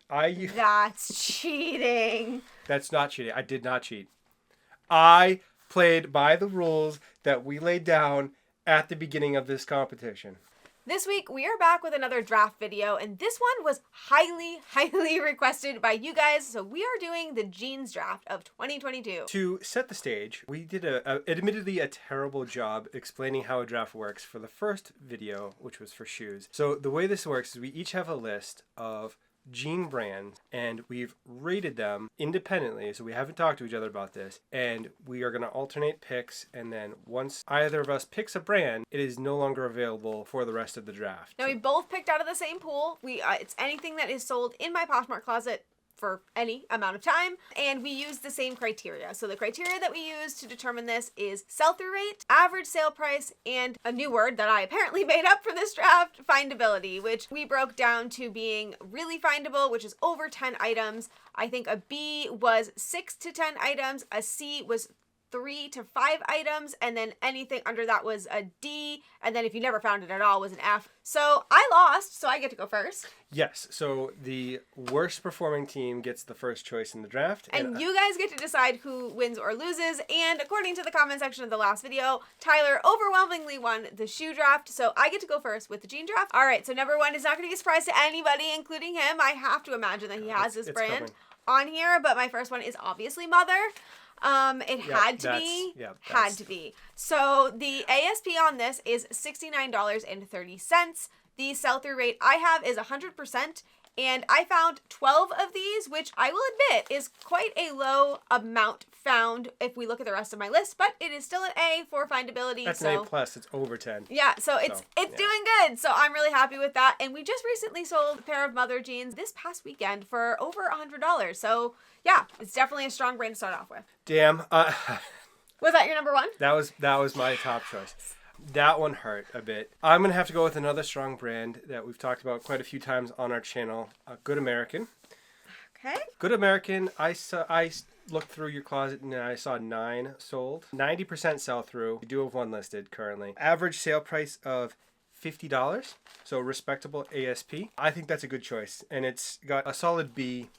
That's cheating. That's not cheating. I did not cheat. I played by the rules that we laid down at the beginning of this competition. This week, we are back with another draft video, and this one was highly requested by you guys, so we are doing the jeans draft of 2022. To set the stage, we did admittedly a terrible job explaining how a draft works for the first video, which was for shoes. So the way this works is we each have a list of jean brands, and we've rated them independently, so we haven't talked to each other about this, and we are going to alternate picks, and then once either of us picks a brand, it is no longer available for the rest of the draft. Now, we both picked out of the same pool. It's anything that is sold in my Poshmark closet for any amount of time, and we use the same criteria. So the criteria that we use to determine this is sell-through rate, average sale price, and a new word that I apparently made up for this draft, findability, which we broke down to being really findable, which is over 10 items. I think a B was 6 to 10 items, a C was 3 to 5 items, and then anything under that was a D, and then if you never found it at all was an F. So I lost, so I get to go first. Yes, so the worst performing team gets the first choice in the draft. And you guys get to decide who wins or loses, and according to the comment section of the last video, Tyler overwhelmingly won the shoe draft, so I get to go first with the jean draft. All right, so number one is not going to be a surprise to anybody, including him. I have to imagine that he has this brand on here, but my first one is obviously Mother. It had to be. So the ASP on this is $69.30. The sell-through rate I have is 100%, and I found 12 of these, which I will admit is quite a low amount found if we look at the rest of my list, but it is still an A for findability. That's an A+, it's over 10. Yeah, so it's doing good. So I'm really happy with that. And we just recently sold a pair of Mother jeans this past weekend for over $100. So yeah, it's definitely a strong brand to start off with. Damn. Was that your number one? That was my top choice. That one hurt a bit. I'm going to have to go with another strong brand that we've talked about quite a few times on our channel, Good American. Okay. Good American, I looked through your closet and I saw 9 sold. 90% sell through. We do have one listed currently. Average sale price of $50, so respectable ASP. I think that's a good choice, and it's got a solid B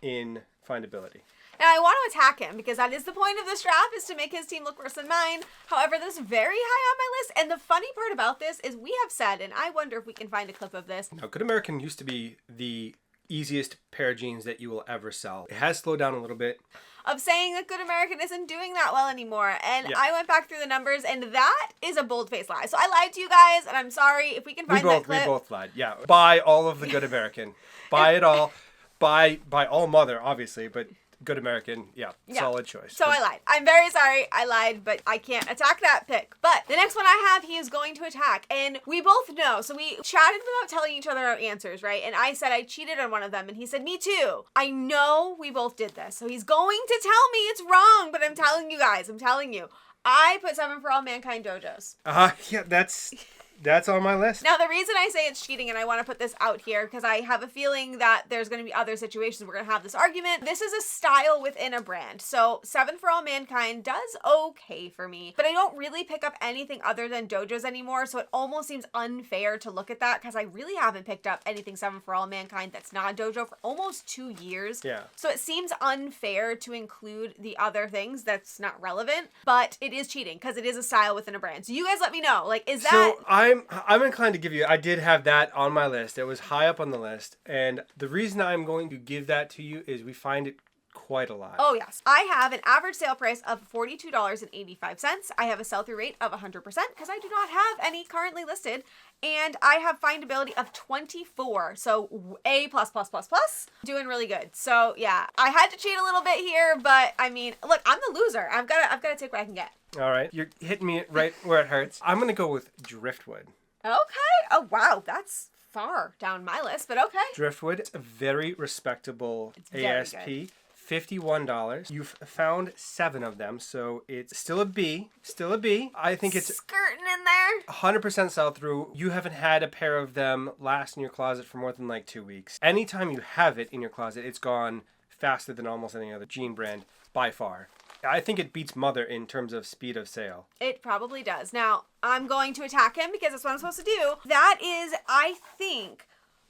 in findability. And I want to attack him because that is the point of this draft, is to make his team look worse than mine. However, this is very high on my list. And the funny part about this is we have said, and I wonder if we can find a clip of this. Now, Good American used to be the easiest pair of jeans that you will ever sell. It has slowed down a little bit. Of saying that Good American isn't doing that well anymore. And I went back through the numbers, and that is a bold-faced lie. So I lied to you guys, and I'm sorry. If we can find that clip. We both lied. Yeah. Buy all of the Good American. Buy it all. Buy all Mother, obviously, but Good American, solid choice. So I lied. I'm very sorry. I lied, but I can't attack that pick. But the next one I have, he is going to attack. And we both know. So we chatted without telling each other our answers, right? And I said I cheated on one of them, and he said, me too. I know we both did this. So he's going to tell me it's wrong, but I'm telling you guys. I'm telling you. I put 7 for All Mankind dojos. Yeah, that's on my list. Now, the reason I say it's cheating, and I want to put this out here, because I have a feeling that there's going to be other situations we're going to have this argument. This is a style within a brand. So 7 for All Mankind does okay for me, but I don't really pick up anything other than dojos anymore. So it almost seems unfair to look at that, because I really haven't picked up anything 7 for All Mankind that's not a dojo for almost 2 years. Yeah. So it seems unfair to include the other things that's not relevant, but it is cheating because it is a style within a brand. So you guys let me know, like, is that... So I'm inclined to give you, I did have that on my list. It was high up on the list. And the reason I'm going to give that to you is we find it quite a lot. Oh, yes. I have an average sale price of $42.85. I have a sell-through rate of 100% because I do not have any currently listed. And I have findability of 24. So A++++. Doing really good. So yeah, I had to cheat a little bit here, but I mean, look, I'm the loser. I've got to take what I can get. All right. You're hitting me right where it hurts. I'm going to go with Driftwood. Okay. Oh, wow. That's far down my list, but okay. Driftwood. It's a very respectable ASP. $51. You've found 7 of them, so it's still a B. Still a B. I think it's skirting in there. 100% sell through. You haven't had a pair of them last in your closet for more than like 2 weeks. Anytime you have it in your closet, it's gone faster than almost any other jean brand by far. I think it beats Mother in terms of speed of sale. It probably does. Now, I'm going to attack him because that's what I'm supposed to do. That is, I think,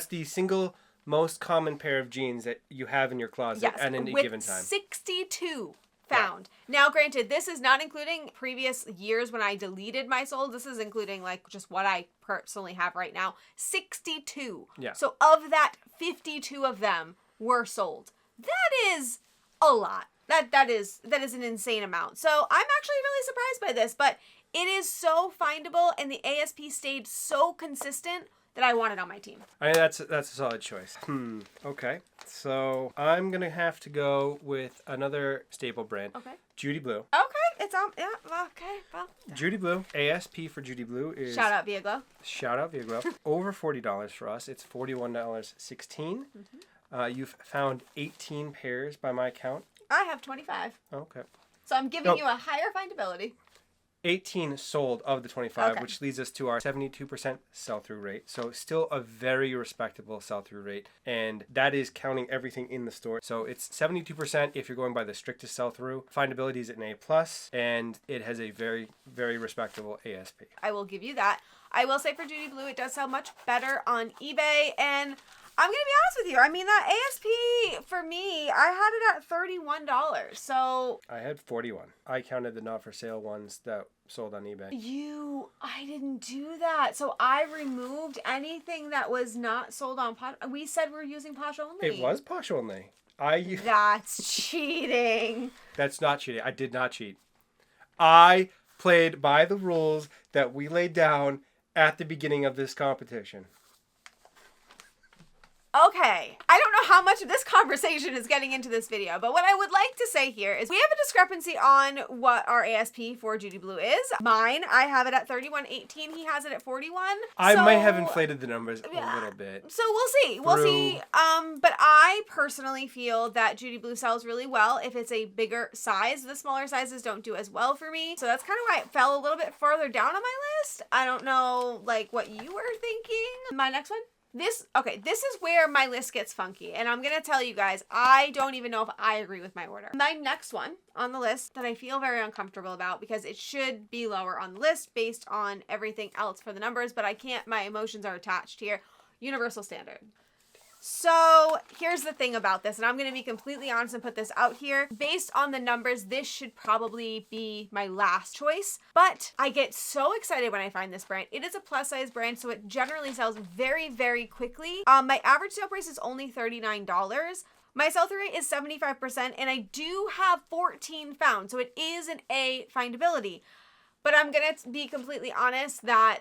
That's the single most common pair of jeans that you have in your closet at any with given time. 62 found. Yeah. Now, granted, this is not including previous years when I deleted my sold. This is including like just what I personally have right now. 62. Yeah. So of that, 52 of them were sold. That is a lot. That is an insane amount. So I'm actually really surprised by this, but it is so findable and the ASP stayed so consistent that I want it on my team. I mean, that's a solid choice. Okay. So I'm going to have to go with another staple brand. Okay. Judy Blue. Okay. It's on. Yeah. Okay. Well. Judy Blue. ASP for Judy Blue is... Shout out Via Glow. Shout out Via Glow. Over $40 for us. It's $41.16. You've found 18 pairs by my count. I have 25. Okay. So I'm giving you a higher findability. 18 sold of the 25, Okay. which leads us to our 72% sell-through rate. So still a very respectable sell-through rate. And that is counting everything in the store. So it's 72% if you're going by the strictest sell-through. Findability is an A+, and it has a very, very respectable ASP. I will give you that. I will say for Judy Blue, it does sell much better on eBay. And I'm going to be honest with you. I mean, that ASP for me, I had it at $31. So I had 41. I counted the not-for-sale ones that sold on eBay. I didn't do that. So I removed anything that was not sold on Posh. We said we're using Posh only. It was Posh only. That's cheating. That's not cheating. I did not cheat. I played by the rules that we laid down at the beginning of this competition. Okay, I don't know how much of this conversation is getting into this video, but what I would like to say here is we have a discrepancy on what our ASP for Judy Blue is. Mine, I have it at 31.18. He has it at 41. I might have inflated the numbers a little bit. So we'll see. We'll see. But I personally feel that Judy Blue sells really well if it's a bigger size. The smaller sizes don't do as well for me. So that's kind of why it fell a little bit further down on my list. I don't know like what you were thinking. My next one. This is where my list gets funky, and I'm going to tell you guys, I don't even know if I agree with my order. My next one on the list that I feel very uncomfortable about because it should be lower on the list based on everything else for the numbers, but I can't, my emotions are attached here. Universal Standard. So here's the thing about this, and I'm going to be completely honest and put this out here. Based on the numbers, this should probably be my last choice, but I get so excited when I find this brand. It is a plus size brand, so it generally sells very, very quickly. My average sale price is only $39. My sell-through rate is 75%, and I do have 14 found, so it is an A findability. But I'm going to be completely honest that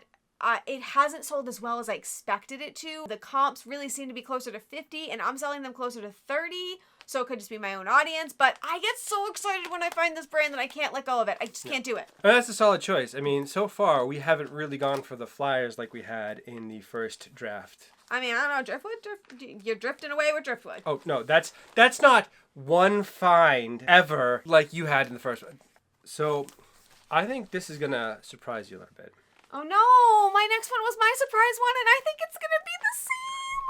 it hasn't sold as well as I expected it to. The comps really seem to be closer to 50 and I'm selling them closer to 30. So it could just be my own audience, but I get so excited when I find this brand that I can't let go of it. I just can't do it. Well, that's a solid choice. I mean, so far we haven't really gone for the flyers like we had in the first draft. I mean, I don't know, driftwood? You're drifting away with driftwood. Oh, no, that's not one find ever like you had in the first one. So I think this is going to surprise you a little bit. Oh no, my next one was my surprise one and I think it's going to be the same.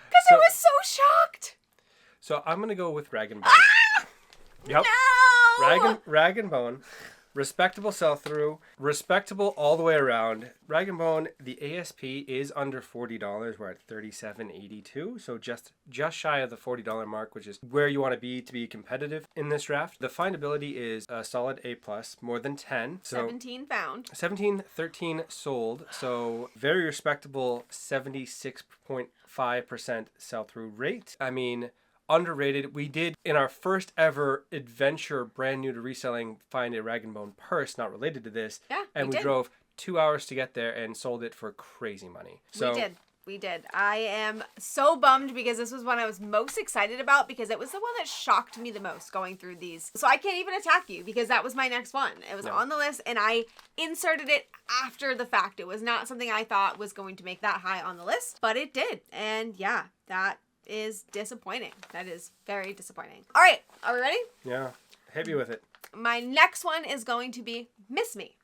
Because I was so shocked. So I'm going to go with Rag and Bone. Ah! Yep. No! Rag and Bone. Respectable sell-through, respectable all the way around. Rag & Bone, the ASP is under $40. We're at $37.82, so just shy of the $40 mark, which is where you want to be competitive in this draft. The findability is a solid A+, more than 10. So 17 found. 17, 13 sold, so very respectable 76.5% sell-through rate. I mean, underrated. We did, in our first ever adventure, brand new to reselling, find a Rag & Bone purse, not related to this. Yeah, and we drove 2 hours to get there and sold it for crazy money. So We did. I am so bummed because this was one I was most excited about because it was the one that shocked me the most going through these. So I can't even attack you because that was my next one. It was on the list and I inserted it after the fact. It was not something I thought was going to make that high on the list, but it did. And yeah, that is disappointing. That is very disappointing. All right, are we ready? Yeah, hit me with it. My next one is going to be Miss Me.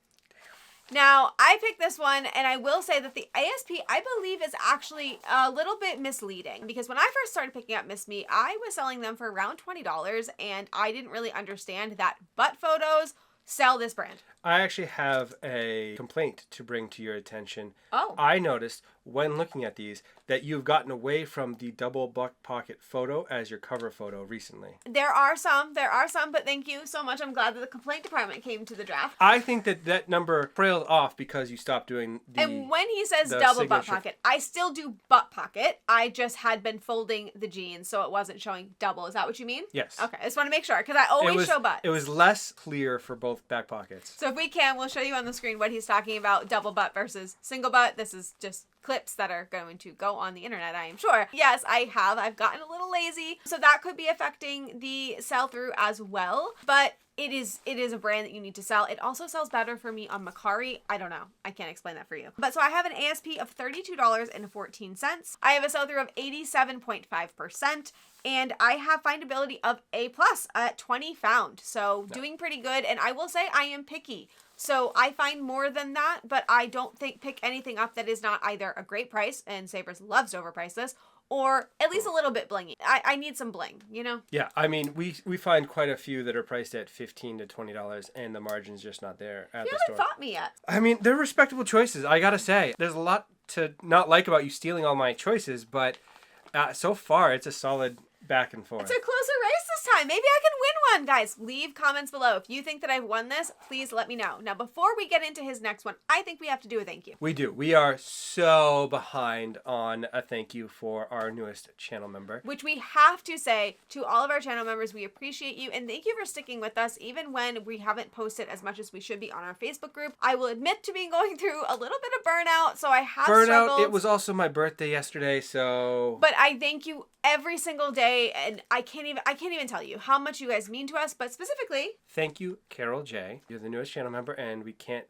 Now, I picked this one, and I will say that the ASP, I believe, is actually a little bit misleading, because when I first started picking up Miss Me, I was selling them for around $20, and I didn't really understand that butt photos sell this brand. I actually have a complaint to bring to your attention. Oh. I noticed when looking at these that you've gotten away from the double butt pocket photo as your cover photo recently. There are some, but thank you so much. I'm glad that the complaint department came to the draft. I think that number trailed off because you stopped doing the And when he says double butt pocket, I still do butt pocket. I just had been folding the jeans, so it wasn't showing double. Is that what you mean? Yes. Okay, I just want to make sure, because I always show butt. It was less clear for both back pockets. So if we can, we'll show you on the screen what he's talking about, double butt versus single butt. This is just clips that are going to go on the internet, I am sure. Yes, I've gotten a little lazy, so that could be affecting the sell-through as well, but it is a brand that you need to sell. It also sells better for me on Macari. I don't know. I can't explain that for you. But so I have an ASP of $32.14. I have a sell-through of 87.5%. And I have findability of A+ at 20 found. So doing pretty good. And I will say I am picky. So I find more than that, but I don't pick anything up that is not either a great price, and Sabres loves to overprice this, or at least a little bit blingy. I need some bling, you know? Yeah, I mean, we find quite a few that are priced at $15 to $20, and the margin's just not there at the store. You haven't fought me yet. I mean, they're respectable choices, I gotta say. There's a lot to not like about you stealing all my choices, but so far, it's a solid back and forth. It's a closer race this time. Maybe I can win one. Guys, leave comments below. If you think that I've won this, please let me know. Now, before we get into his next one, I think we have to do a thank you. We do. We are so behind on a thank you for our newest channel member. Which we have to say to all of our channel members, we appreciate you and thank you for sticking with us even when we haven't posted as much as we should be on our Facebook group. I will admit to being going through a little bit of burnout, so I have struggled. It was also my birthday yesterday, so... But I thank you every single day, and I can't even tell you how much you guys mean to us, but specifically... Thank you, Carol J. You're the newest channel member, and we can't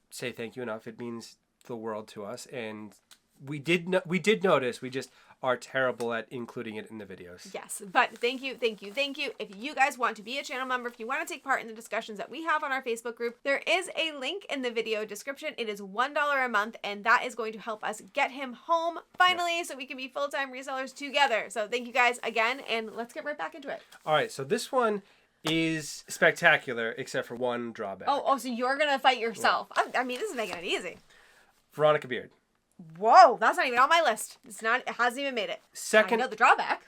say thank you enough. It means the world to us, and we did notice. We just are terrible at including it in the videos. Yes, but thank you. If you guys want to be a channel member, if you want to take part in the discussions that we have on our Facebook group, there is a link in the video description. It is $1 a month, and that is going to help us get him home finally, so we can be full-time resellers together. So thank you guys again, and let's get right back into it. All right, so this one is spectacular, except for one drawback. Oh, so you're gonna fight yourself. Yeah. I mean, this is making it easy. Veronica Beard. Whoa, that's not even on my list. It hasn't even made it. Second, I know the drawback.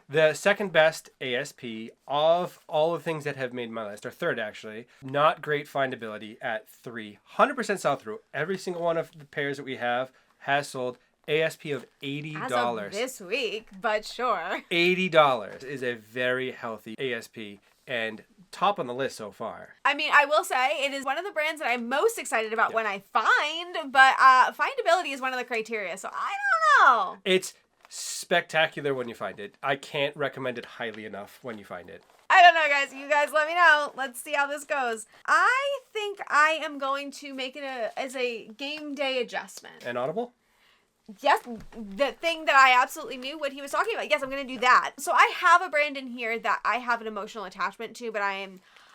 The second best ASP of all the things that have made my list, or third actually, not great findability at 100% sell through. Every single one of the pairs that we have has sold. ASP of $80. As of this week, but sure. $80 is a very healthy ASP and top on the list so far. I mean, I will say it is one of the brands that I'm most excited about when I find, but findability is one of the criteria, so I don't know. It's spectacular when you find it. I can't recommend it highly enough when you find it. I don't know, guys. You guys let me know. Let's see how this goes. I think I am going to make it as a game day adjustment. An audible? Yes, the thing that I absolutely knew what he was talking about. Yes, I'm going to do that. So I have a brand in here that I have an emotional attachment to, but I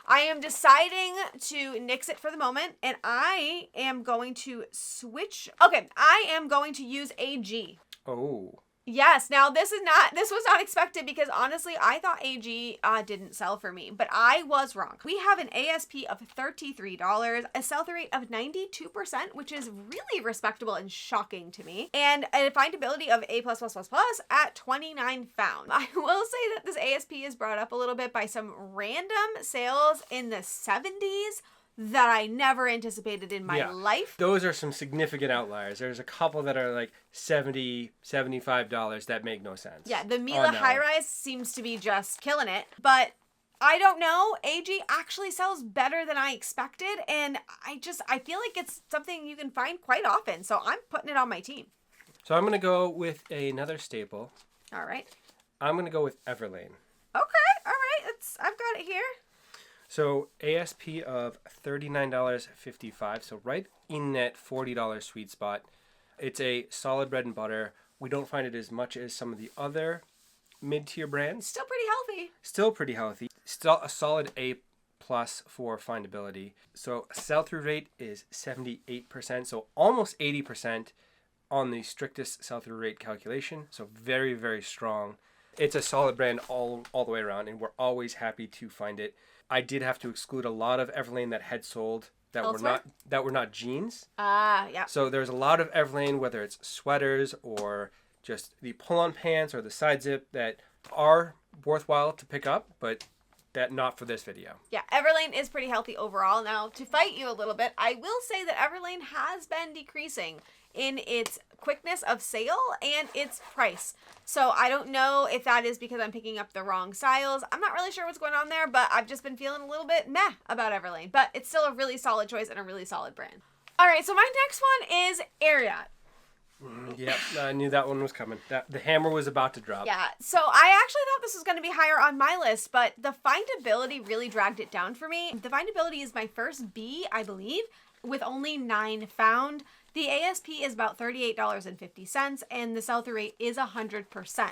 am deciding to nix it for the moment, and I am going to switch. Okay, I am going to use AG. Oh. Yes. Now this was not expected because honestly, I thought AG didn't sell for me, but I was wrong. We have an ASP of $33, a sell-through rate of 92%, which is really respectable and shocking to me, and a findability of A+++ at 29 found. I will say that this ASP is brought up a little bit by some random sales in the 70s that I never anticipated in my life. Those are some significant outliers. There's a couple that are like $70, $75 that make no sense. Yeah, the Mila high rise seems to be just killing it, but I don't know. AG actually sells better than I expected, and I feel like it's something you can find quite often, so I'm putting it on my team. So I'm going to go with another staple. All right. I'm going to go with Everlane. Okay, all right. I've got it here. So ASP of $39.55, so right in that $40 sweet spot. It's a solid bread and butter. We don't find it as much as some of the other mid-tier brands. Still pretty healthy. Still pretty healthy. Still a solid A+ for findability. So sell-through rate is 78%, so almost 80% on the strictest sell-through rate calculation. So very, very strong. It's a solid brand all the way around, and we're always happy to find it. I did have to exclude a lot of Everlane that had sold that were not jeans. Yeah. So there's a lot of Everlane, whether it's sweaters or just the pull-on pants or the side zip, that are worthwhile to pick up, but that not for this video. Yeah, Everlane is pretty healthy overall. Now, to fight you a little bit, I will say that Everlane has been decreasing in its quickness of sale and its price. So I don't know if that is because I'm picking up the wrong styles. I'm not really sure what's going on there, but I've just been feeling a little bit meh about Everlane. But it's still a really solid choice and a really solid brand. All right, so my next one is Ariat. Yep, I knew that one was coming. The hammer was about to drop. Yeah, so I actually thought this was going to be higher on my list, but the findability really dragged it down for me. The findability is my first B, I believe, with only 9 found. The ASP is about $38.50, and the sell-through rate is 100%.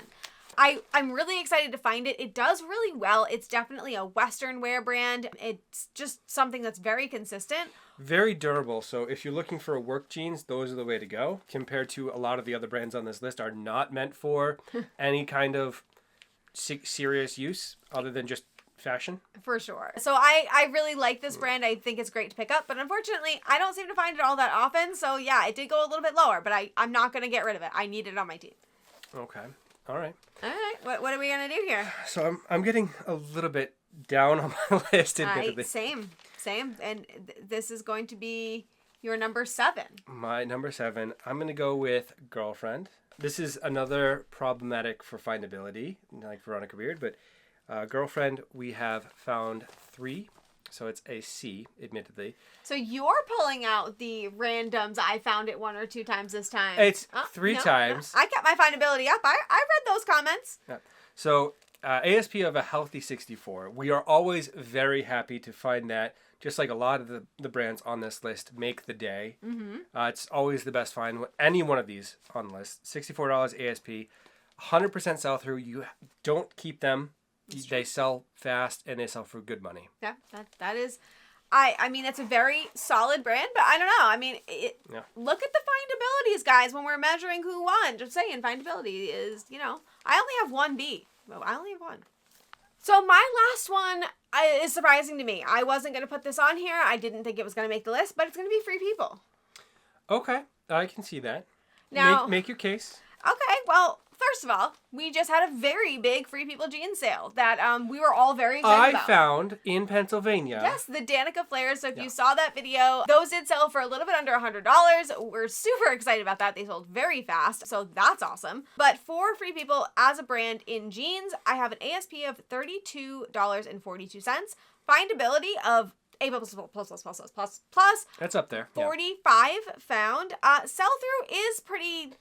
I'm really excited to find it. It does really well. It's definitely a Western wear brand. It's just something that's very consistent. Very durable. So if you're looking for work jeans, those are the way to go. Compared to a lot of the other brands on this list are not meant for any kind of serious use other than just fashion. For sure. So I really like this brand. I think it's great to pick up, but unfortunately, I don't seem to find it all that often. So yeah, it did go a little bit lower, but I'm not going to get rid of it. I need it on my team. Okay. All right. All right. What are we going to do here? So I'm getting a little bit down on my list. Same. And this is going to be your number 7. My number 7. I'm going to go with Girlfriend. This is another problematic for findability, like Veronica Beard, but Girlfriend, we have found 3, so it's a C, admittedly. So you're pulling out the randoms. I found it 1 or 2 times this time. It's 3 times. No. I kept my findability up. I read those comments. Yeah. So ASP of a healthy 64. We are always very happy to find that. Just like a lot of the brands on this list make the day. Mm-hmm. It's always the best find. Any one of these on the list. $64 ASP, 100% sell through. You don't keep them. They sell fast and they sell for good money. Yeah, that is. I mean, it's a very solid brand, but I don't know. I mean, look at the findabilities, guys, when we're measuring who won. Just saying, findability is, I only have 1 B. Well, I only have 1. So my last one is surprising to me. I wasn't going to put this on here. I didn't think it was going to make the list, but it's going to be Free People. Okay, I can see that. Now, make your case. Okay, well, first of all, we just had a very big Free People jean sale that we were all very excited about. I found in Pennsylvania. Yes, the Danica flares. So if you saw that video, those did sell for a little bit under $100. We're super excited about that. They sold very fast, so that's awesome. But for Free People as a brand in jeans, I have an ASP of $32.42. Findability of A+++++++. That's up there. 45 found. Sell-through is pretty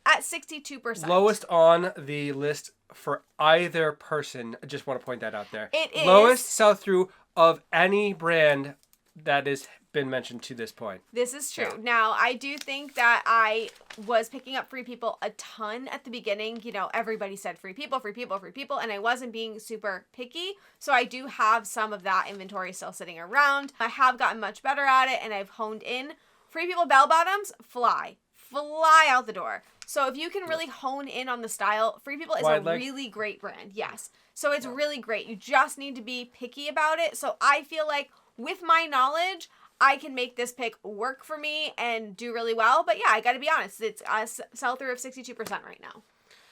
at 62%. Lowest on the list for either person. I just want to point that out there. It is. Lowest sell-through of any brand that has been mentioned to this point. This is true. Yeah. Now, I do think that I was picking up Free People a ton at the beginning. Everybody said Free People, Free People, Free People, and I wasn't being super picky. So I do have some of that inventory still sitting around. I have gotten much better at it, and I've honed in. Free People bell bottoms, fly. fly out the door. So if you can really hone in on the style, Free People is Wide a leg? really great brand. Yes. So it's really great. You just need to be picky about it. So I feel like with my knowledge, I can make this pick work for me and do really well. But yeah, I got to be honest. It's a sell-through of 62% right now.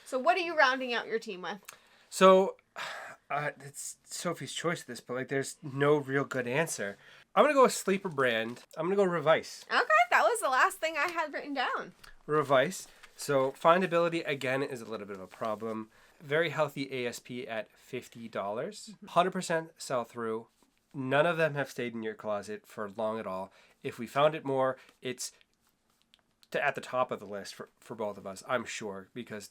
So what are you rounding out your team with? So, it's Sophie's choice at this, but like, there's no real good answer. I'm gonna go with sleeper brand. I'm gonna go Revice. Okay, that was the last thing I had written down. Revice. So findability again is a little bit of a problem. Very healthy ASP at $50. 100% sell through. None of them have stayed in your closet for long at all. If we found it more, it's at the top of the list for both of us, I'm sure, because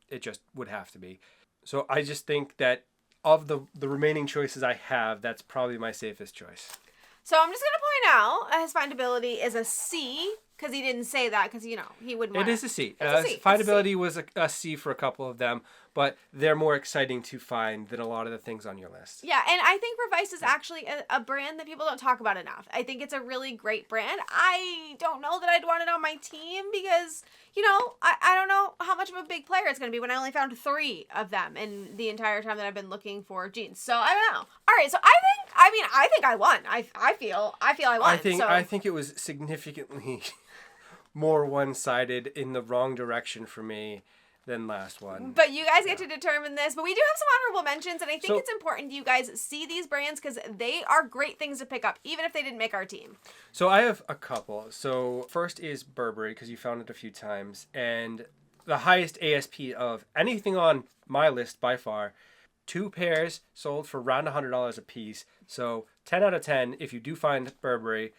it just would have to be. So I just think that of the remaining choices I have, that's probably my safest choice. So I'm just going to point out his findability is a C, because he didn't say that, because, you know, he wouldn't want It is a C. It's a C. Findability was a C for a couple of them, but they're more exciting to find than a lot of the things on your list. Yeah, and I think Revice is actually a brand that people don't talk about enough. I think it's a really great brand. I don't know that I'd want it on my team because, you know, I don't know how much of a big player it's going to be when I only found 3 of them in the entire time that I've been looking for jeans. So I don't know. All right, so I think I won. I feel I won. I think it was significantly more one-sided in the wrong direction for me than last one. But you guys get to determine this. But we do have some honorable mentions, and I think So- it's important you guys see these brands because they are great things to pick up, even if they didn't make our team. So I have a couple. So first is Burberry, because you found it a few times, and the highest ASP of anything on my list by far. 2 pairs sold for around $100 a piece. So 10 out of 10, if you do find Burberry,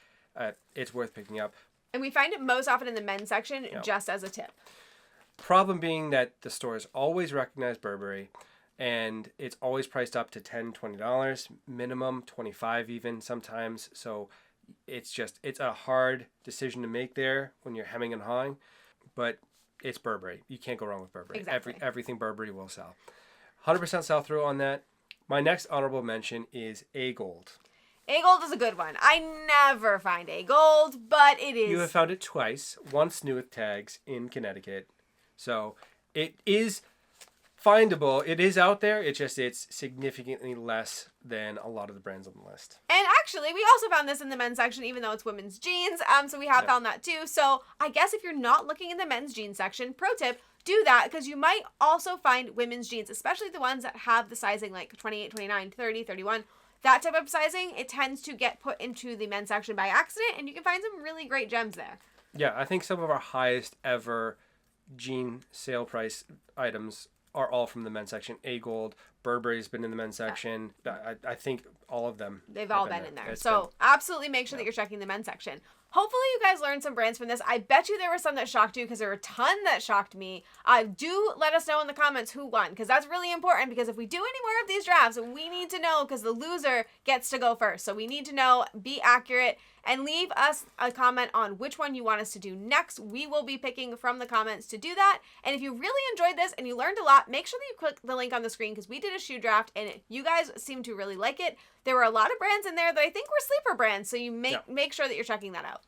it's worth picking up. And we find it most often in the men's section, just as a tip. Problem being that the stores always recognize Burberry, and it's always priced up to $10, $20, minimum $25 even sometimes. So it's a hard decision to make there when you're hemming and hawing, but it's Burberry. You can't go wrong with Burberry. Exactly. Everything Burberry will sell. 100% sell through on that. My next honorable mention is A Gold. A Gold is a good one. I never find A Gold, but it is. You have found it twice, once new with tags in Connecticut. So it is findable. It is out there. It's significantly less than a lot of the brands on the list. And actually, we also found this in the men's section, even though it's women's jeans. So we have found that too. So I guess if you're not looking in the men's jeans section, pro tip, do that because you might also find women's jeans, especially the ones that have the sizing like 28, 29, 30, 31. That type of sizing, it tends to get put into the men's section by accident, and you can find some really great gems there. Yeah, I think some of our highest ever jean sale price items are all from the men's section. A Gold, Burberry's been in the men's section. I think all of them. They've all been in there. So absolutely make sure that you're checking the men's section. Hopefully you guys learned some brands from this. I bet you there were some that shocked you because there were a ton that shocked me. Do let us know in the comments who won because that's really important because if we do any more of these drafts, we need to know because the loser gets to go first. So we need to know, be accurate, and leave us a comment on which one you want us to do next. We will be picking from the comments to do that. And if you really enjoyed this and you learned a lot, make sure that you click the link on the screen because we did a shoe draft and you guys seem to really like it. There were a lot of brands in there that I think were sleeper brands, so you make sure that you're checking that out.